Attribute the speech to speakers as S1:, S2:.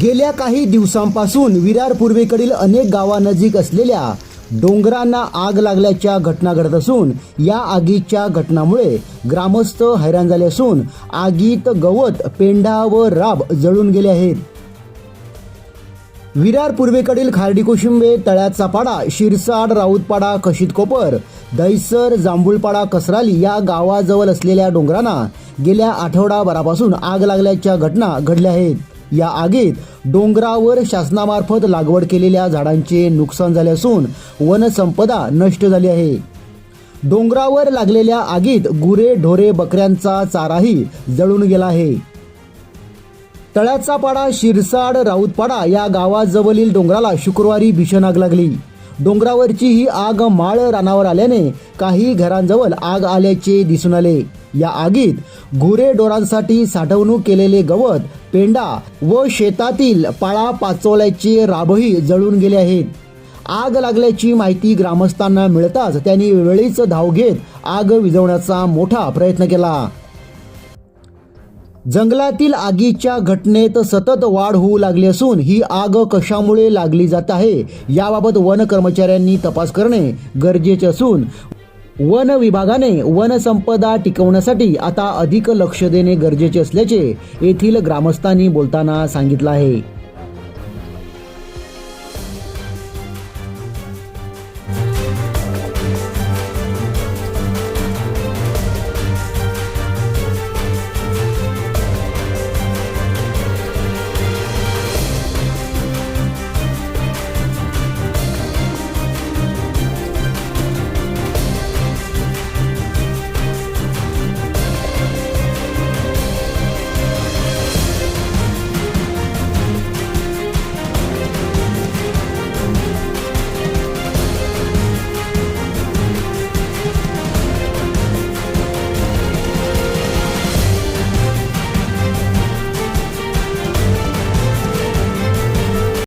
S1: गेल्या काही दिवसांपासून विरार पूर्वेकडील अनेक गावानजीक असलेल्या डोंगरांना आग लागल्याच्या घटना घडत असून या आगीच्या घटनामुळे ग्रामस्थ हैराण झाले असून आगीत गवत, पेंढा व राब जळून गेले आहेत। विरार पूर्वेकडील खार्डी-कोशिंबे, तळ्याचा पाडा, शिरसाड, राऊतपाडा, कशीतकोपर, दहिसर, जांभूळपाडा, कसराली या गावाजवळ असलेल्या डोंगरांना गेल्या आठवडाभरापासून आग लागल्याच्या घटना घडल्या आहेत। या आगीत डोंगरावर शासनामार्फत लागवड केलेल्या झाडांचे नुकसान झाले असून वनसंपदा नष्ट झाली आहे। डोंगरावर लागलेल्या आगीत गुरे, ढोरे, बकऱ्यांचा चाराही जळून गेला आहे। तळ्याचा पाडा, शिरसाड, राऊतपाडा या गावाजवळील डोंगराला शुक्रवारी भीषण आग लागली। डोंगरावरची ही आग माळ रानावर आल्याने काही घरांजवळ आग आल्याचे दिसून आले। या आगीत गुरेढोरांसाठी साठवणूक केलेले गवत, पेंडा व शेतातील पाळा पाचोळ्याचे राबही जळून गेले आहेत। आग लागल्याची माहिती ग्रामस्थांना मिळताच त्यांनी वेळीच धाव घेत आग विझवण्याचा मोठा प्रयत्न केला। जंगलातील आगीच्या घटनेत सतत वाढ होऊ लागली असून ही आग कशामुळे लागली जात आहे याबाबत वन कर्मचाऱ्यांनी तपास करणे गरजेचे असून वन विभागाने वनसंपदा टिकवण्यासाठी आता अधिक लक्ष देणे गरजेचे असल्याचे येथील ग्रामस्थांनी बोलताना सांगितलं आहे।